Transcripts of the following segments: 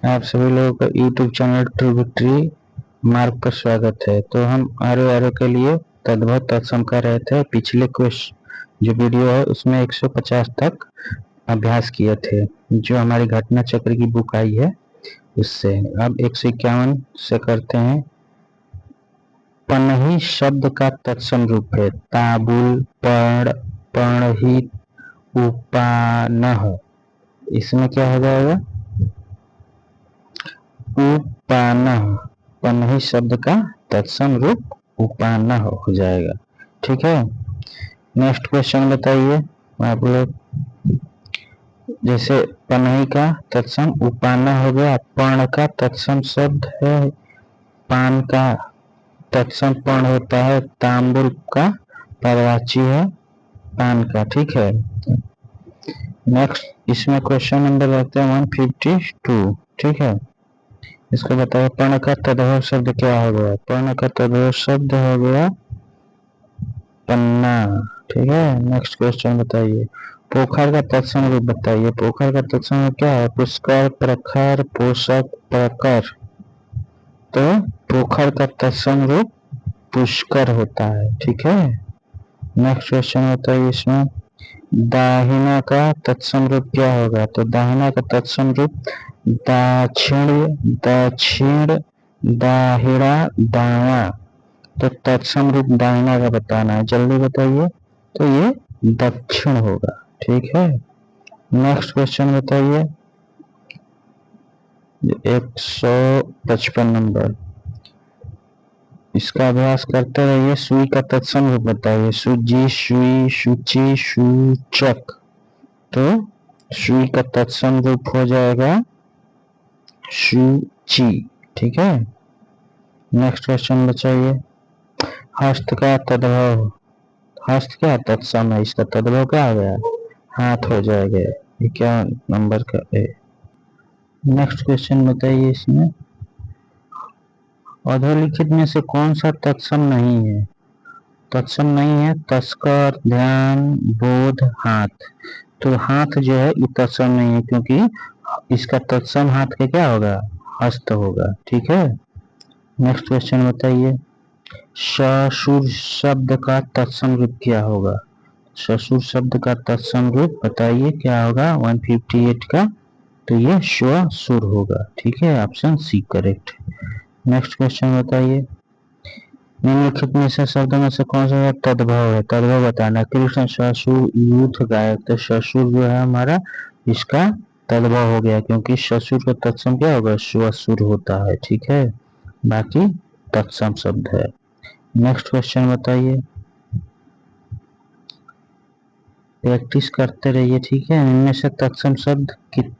आप सभी लोगों का YouTube चैनल ट्रू विक्ट्री मार्ग पर स्वागत है। तो हम आर के लिए तद्भव तत्सम कर रहे थे। पिछले क्वेश्चन जो वीडियो है उसमें 150 तक अभ्यास किए थे, जो हमारी घटना चक्र की बुक आई है उससे। अब 151 से करते हैं। पनही शब्द का तत्सम रूप है ताबुल, पर्ण, पर्णहित, उपानह। इसमें क्या हो जाएगा? उपानह। पनही शब्द का तत्सम रूप उपानह हो जाएगा। ठीक है, नेक्स्ट क्वेश्चन बताइए आप लोग। जैसे पनही का तत्सम उपानह हो गया, पर्ण का तत्सम शब्द है पान का तत्सम पर्ण होता है, तांबुल का पर्यायवाची है पान का। ठीक है, नेक्स्ट इसमें क्वेश्चन नंबर रहता है 152। ठीक है, इसको बताइए पर्ण का तद्भव शब्द क्या हो गया? पर्ण का तद्भव शब्द हो गया पन्ना। ठीक है, नेक्स्ट क्वेश्चन बताइए पोखर का तत्सम रूप बताइए। पोखर का तत्सम रूप क्या है? पुष्कर, प्रखर, पोषक, प्रकर। तो पोखर का तत्सम रूप पुष्कर होता है। ठीक है, नेक्स्ट क्वेश्चन बताइए इसमें दाहिना का तत्सम रूप क्या होगा? तो दाहिना का तत्सम रूप दक्षिण, दक्षिण, दाहिना, दाया। तो तत्सम रूप दाहिना का बताना है, जल्दी बताइए। तो ये दक्षिण होगा। ठीक है, नेक्स्ट क्वेश्चन बताइए 155 नंबर। इसका अभ्यास करते रहिए। सुई का तत्सम रूप बताइए। सुजी, सुई, सूची, सूचक। तो सुई का तत्सम रूप हो जाएगा सूची। ठीक है, नेक्स्ट क्वेश्चन बताइए हस्त का तद्भव। हस्त क्या तत्सम है, इसका तद्भव क्या आ गया? हाथ हो जाएगा। ये क्या नंबर का है? नेक्स्ट क्वेश्चन बताइए इसमें अधोलिखित में से कौन सा तत्सम नहीं है? तत्सम नहीं है तस्कर, ध्यान, बोध, हाथ। तो हाथ जो है ये तत्सम नहीं है, क्योंकि इसका तत्सम हाथ का क्या होगा? हस्त होगा। ठीक है, नेक्स्ट क्वेश्चन बताइए ससुर शब्द का तत्सम रूप क्या होगा? ससुर शब्द का तत्सम रूप बताइए क्या होगा 158 का? तो ये स्वसुर होगा। ठीक है, option C correct. Next question बताइए निम्नलिखित में से शब्दों में से कौन सा तद्भव है? तद्भव बताना। कृष्ण ससुर यूथ गायक। तो ससुर जो है हमारा इसका तद्भव हो गया, क्योंकि ससुर का तत्सम क्या होगा? स्वसुर होता है। ठीक है, बाकी तत्सम शब्द है। नेक्स्ट क्वेश्चन बताइए, प्रैक्टिस करते रहिए। ठीक है, इनमें से तत्सम शब्द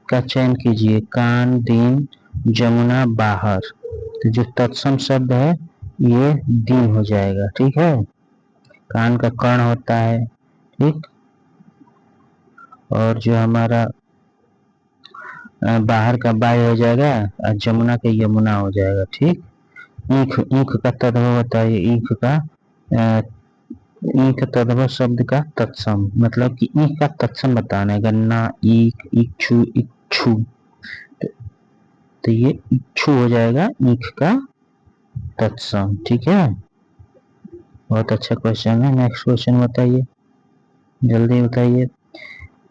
का चयन कीजिए। कान, दिन, जमुना, बाहर। तो जो तत्सम शब्द है ये दिन हो जाएगा। ठीक है, कान का कर्ण होता है। ठीक, और जो हमारा बाहर का बाय हो जाएगा और जमुना का यमुना हो जाएगा। ठीक, ईख, ईख का तद्भव बताइए। ईख का ईख तद्भव शब्द का तत्सम, मतलब कि ईख का तत्सम बताना है। गन्ना, ईख, इच्छु, इच्छु। तो ये इच्छु हो जाएगा ईख का तत्सम। ठीक है, बहुत अच्छा क्वेश्चन है। नेक्स्ट क्वेश्चन बताइए, जल्दी बताइए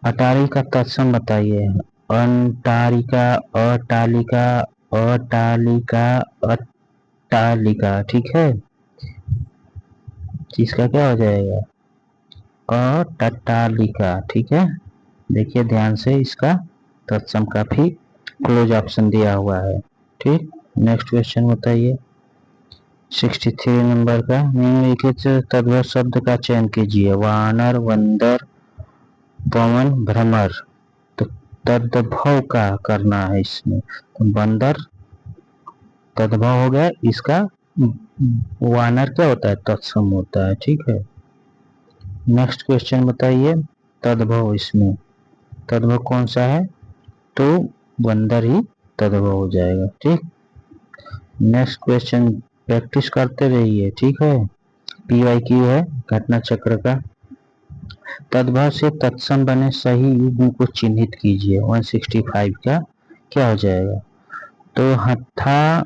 अटारी का तत्सम बताइए। अंटारिका, अटालिका, अटालिका, अट्टालिका। ठीक है, इसका क्या हो जाएगा? अट्टालिका। ठीक है, देखिए ध्यान से, इसका तत्सम काफी क्लोज ऑप्शन दिया हुआ है। ठीक, नेक्स्ट क्वेश्चन बताइए 63 नंबर का। निम्नलिखित तद्भव शब्द का चयन कीजिए। वानर, बंदर, पवन, भ्रमर। तो तद्भव का करना है इसमें। तो बंदर तद्भव हो गया, इसका वानर क्या होता है? तत्सम होता है। ठीक है, नेक्स्ट क्वेश्चन बताइए तद्भव इसमें तद्भव कौन सा है? तो बंदर ही तद्भव हो जाएगा। ठीक, नेक्स्ट क्वेश्चन प्रैक्टिस करते रहिए। ठीक है, PYQ है घटना चक्र का। तद्भव से तत्सम बने सही युग्म को चिन्हित कीजिए। 165 का क्या हो जाएगा? तो हत्था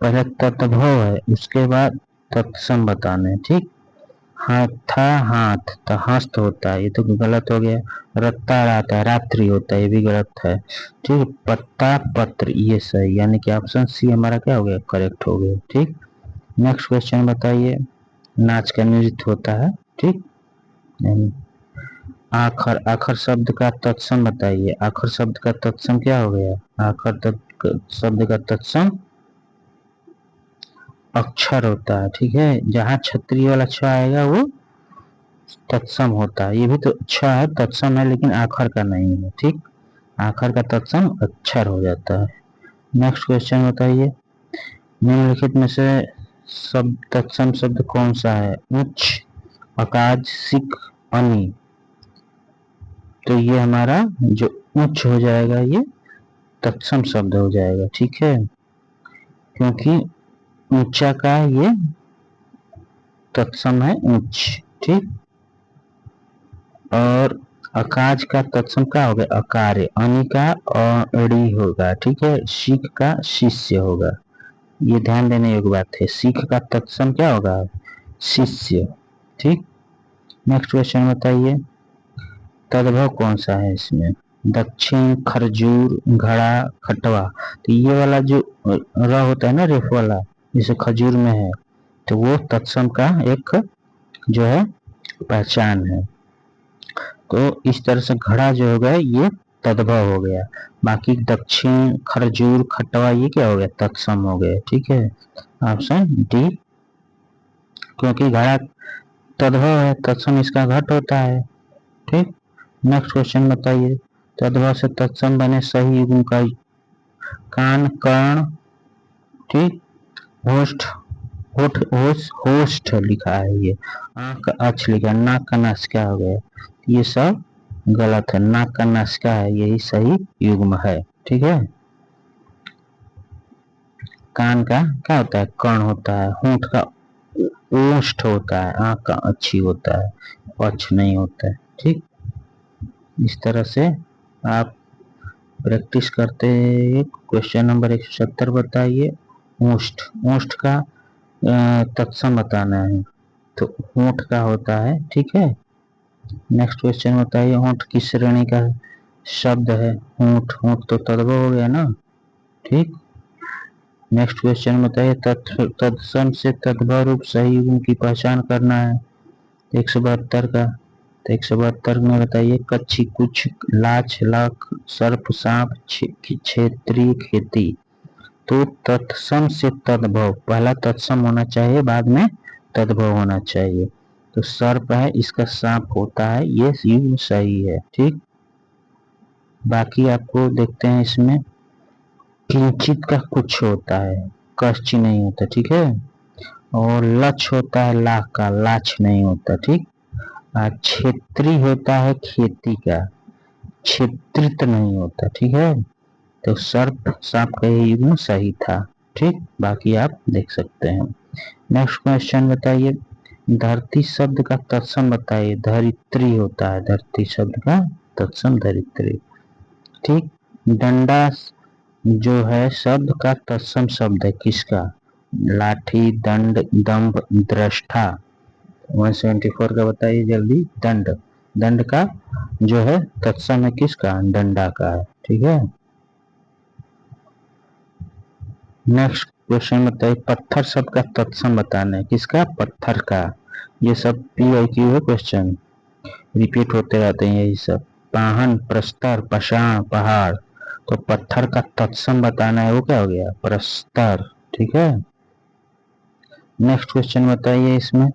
पहले तत्भव है, उसके बाद तत्सम बताना है। ठीक, हत्था हाथ तो हस्त होता है, ये तो गलत हो गया। रत्ता रहता है, रात्रि होता है, ये भी गलत है। ठीक, पत्ता पत्र, ये सही, यानी कि ऑप्शन सी हमारा क्या हो गया, करेक्ट हो गया। ठीक, नेक्स्ट क्वेश्चन बताइए। नाच का नृत्य होता है। ठीक, आखर, आखर शब्द का तत्सम बताइए। आखर शब्द का तत्सम क्या हो गया, आखर शब्द का तत्सम अक्षर होता है। ठीक है, जहाँ क्षत्रिय वाला छ आएगा वो तत्सम होता है। ये भी तो छ है, तत्सम है, लेकिन आखर का नहीं है। ठीक, आखर का तत्सम अक्षर हो जाता है। नेक्स्ट क्वेश्चन बताइए। निम्नलिखित में से शब्द तत्सम शब्द कौन सा है, उच्च, अकाज, सिक, अनि। तो ये हमारा जो उच्च हो जाएगा ये तत्सम शब्द हो जाएगा। ठीक है, क्योंकि ऊंचा का ये तत्सम है उच्च। ठीक, और अकाज का तत्सम क्या होगा, अकार्य। अनि का अड़ी होगा। ठीक है, सिख का शिष्य होगा। ये ध्यान देने योग्य बात है, सिख का तत्सम क्या होगा, शिष्य। ठीक, नेक्स्ट क्वेश्चन बताइए। तद्भव कौन सा है इसमें, दक्षिण, खरजूर, घड़ा, खटवा। तो ये वाला जो र होता है ना, रेफ वाला, जैसे खजूर में है, तो वो तत्सम का एक जो है पहचान है। तो इस तरह से घड़ा जो हो गया ये तद्भव हो गया। बाकी दक्षिण, खरजूर, खटवा ये क्या हो गया, तत्सम हो गया। ठीक है, ऑप्शन डी, क्योंकि घड़ा तद्भव है, तत्सम इसका घट होता है। ठीक, नेक्स्ट क्वेश्चन बताइए। तद्भव से तत्सम बने सही युग्म का, कान, कर्ण। ठीक, होस्ट, होठ, होस्ट लिखा है ये, आंख, अक्ष लिखा है, नाक का नासिका हो गया, ये सब गलत है। नाक का नासिका है, यही सही युग्म है। ठीक है, कान का क्या होता है, कर्ण होता है। होंठ का ओष्ठ होता है। आंख का अच्छी होता है, पक्ष नहीं होता है। ठीक, इस तरह से आप प्रैक्टिस करते। क्वेश्चन नंबर 170 बताइए। ओष्ठ, ओष्ठ का तत्सम बताना है, तो होंठ का होता है। ठीक है, नेक्स्ट क्वेश्चन बताइए। होंठ किस श्रेणी का शब्द है, होंठ, होंठ तो तद्भव हो गया ना। ठीक, नेक्स्ट क्वेश्चन बताइए। तत्सम से तद्भव रूप सही युग्म की पहचान करना है 172 का। तो 172 में बताइए। कच्छी, कुछ, लाच, लाख, सर्प, सांप, क्षेत्रीय, खेती। तो तत्सम से तद्भव, पहला तत्सम होना चाहिए, बाद में तद्भव होना चाहिए। तो सर्प है, इसका सांप होता है, ये युग्म सही है। ठीक, बाकी आपको देखते हैं इसमें। किंचित का कुछ होता है, कश्ची नहीं होता। ठीक है, और लक्ष्य होता है लाख का, लाच नहीं होता। ठीक, क्षेत्री होता है खेती का, क्षेत्रित नहीं होता। ठीक है, तो सर्प, सांप का ये युग्म सही था। ठीक, बाकी आप देख सकते हैं। नेक्स्ट क्वेश्चन बताइए। धरती शब्द का तत्सम बताइए। धरित्री होता है, धरती शब्द का तत्सम धरित्री। ठीक, डंडा जो है शब्द का तत्सम शब्द है किसका, लाठी, दंड, दंभ, दृष्टा। 174 का बताइए जल्दी। दंड, दंड का जो है तत्सम है किसका, डंडा का है। ठीक है, नेक्स्ट क्वेश्चन बताइए। पत्थर शब्द का तत्सम बताना है किसका, पत्थर का। ये सब PIQ है क्वेश्चन, रिपीट होते रहते हैं यही सब। पाहन, प्रस्तर, पाषाण, पहाड़। तो पत्थर का तत्सम बताना है, वो क्या हो गया, प्रस्तर। ठीक है, नेक्स्ट क्वेश्चन बताइए इसमें।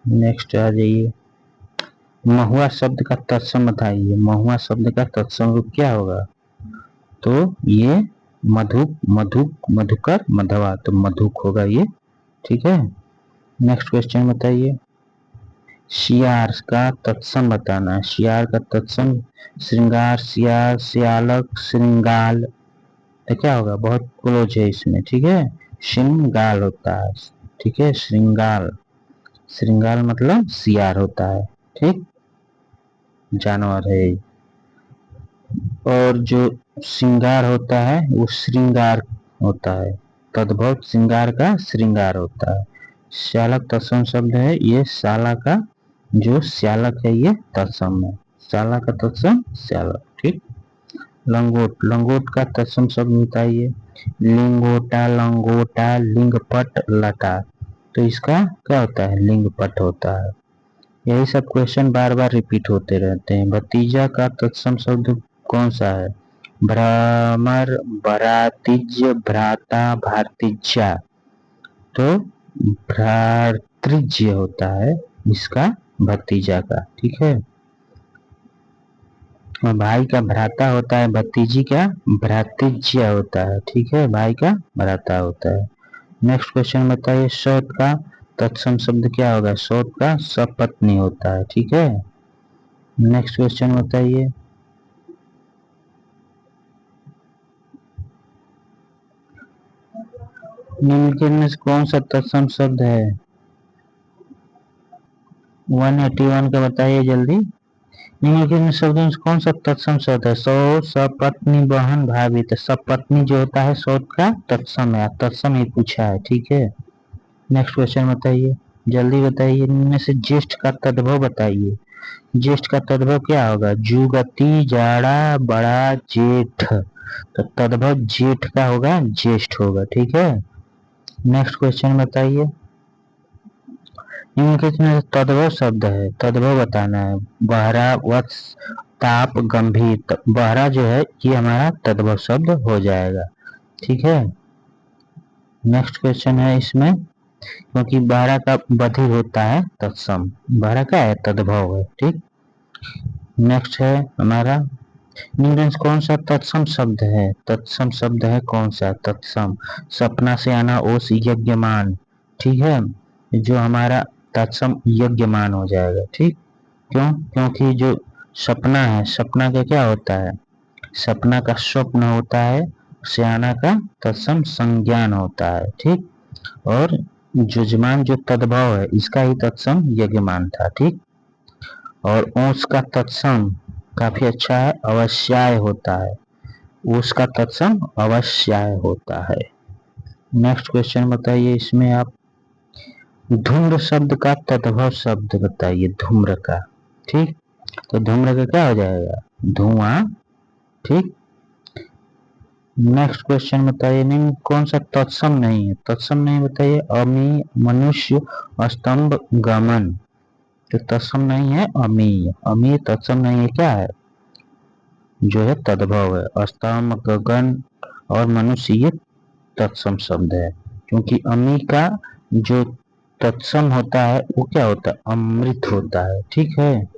नेक्स्ट आ जाइए। महुआ शब्द का तत्सम बताइए। महुआ शब्द का तत्सम रूप क्या होगा, तो ये मधु, मधु, मधुकर, मधवा, तो मधुक होगा ये। ठीक है, नेक्स्ट क्वेश्चन बताइए। शियार का तत्सम बताना है। शियार का तत्सम श्रृंगार, सियार, सियालक, श्रृंगाल। तो क्या होगा, बहुत क्लोज है इसमें। ठीक है, श्रृंगाल होता है। ठीक है, श्रृंगाल, श्रृंगाल मतलब सियार होता है। ठीक, जानवर है। और जो श्रृंगार होता है वो श्रृंगार होता है। तद्भव श्रृंगार का श्रृंगार होता है। श्यालक तत्सम शब्द है, ये शाला का जो श्यालक है ये तत्सम है। शाला का तत्सम श्यालक। ठीक। लंगोट, लंगोट का तत्सम शब्द बताइए। लिंगोटा, लंगोटा, लिंगपट, लटा। तो इसका क्या होता है? लिंगपट होता है। यही सब क्वेश्चन बार बार रिपीट होते रहते हैं। भतीजा का तत्सम शब्द कौन सा है? भ्रामर, भ्रातिज्य, भ्राता, भारतीजा। तो भ्रातृज्य होता है इसका भतीजा का। ठीक है। और भाई का भ्राता होता है, भतीजी का भ्रातृज्य होता है। ठीक है, भाई का भ्राता होता है। नेक्स्ट क्वेश्चन बताइए, सौत का तत्सम शब्द क्या होगा? सौत का सपत्नी होता है। ठीक है। नेक्स्ट क्वेश्चन बताइए, निम्नलिखित में से कौन सा तत्सम शब्द है? 181 का बताइए जल्दी। निम्नलिखित में शब्दों में कौन सा तत्सम शब्द है? सौ, सपत्नी, बहन, भाभी। तो सपत्नी जो होता है सौत का तत्सम है, तत्सम ही पूछा है। ठीक है। नेक्स्ट क्वेश्चन बताइए, जल्दी बताइए। इनमें से ज्येष्ठ का तद्भव बताइए। ज्येष्ठ का तद्भव क्या होगा? जुगति, जाड़ा, बड़ा, जेठ। तो तद्भव जेठ का होगा, ज्येष्ठ होगा। ठीक है। नेक्स्ट क्वेश्चन बताइए, निम्नलिखित में तद्भव शब्द है, तद्भव बताना है। बहरा, वत्स, ताप, गंभीर। बहरा जो है ये हमारा तद्भव शब्द हो जाएगा। ठीक है। नेक्स्ट क्वेश्चन है इसमें, क्योंकि बहरा का बधिर होता है तत्सम, बहरा का है तद्भव है। ठीक। नेक्स्ट है हमारा, निम्न कौन सा तत्सम शब्द है? तत्सम शब्द है कौन सा? तत्सम, सपना से आना, ओस, यज्ञमान। ठीक है। जो हमारा तत्सम यज्ञमान हो जाएगा। ठीक। क्यों? क्योंकि जो सपना है, सपना का क्या होता है? सपना का स्वप्न होता है, सियाना का तत्सम संज्ञान होता है। ठीक। और जुजमान जो तद्भव है इसका ही तत्सम यज्ञमान था। ठीक। और ओस का तत्सम काफी अच्छा है, अवश्याय होता है। उसका तत्सम अवश्याय होता है। नेक्स्ट क्वेश्चन बताइए इसमें आप, धूम्र शब्द का तद्भव शब्द बताइए, धूम्र का। ठीक। तो धूम्र का क्या हो जाएगा? धुआं। ठीक। नेक्स्ट क्वेश्चन बताइए, निम्न कौन सा तत्सम नहीं है? तत्सम नहीं बताइए। अमी, मनुष्य, स्तंभ, गमन। तो तत्सम नहीं है अमीय, अमीय तत्सम नहीं है, क्या है? जो है तद्भव है। स्तंभ, गगन और मनुष्य ये तत्सम शब्द है। क्योंकि अमी का जो तत्सम होता है वो क्या होता है? अमृत होता है। ठीक है।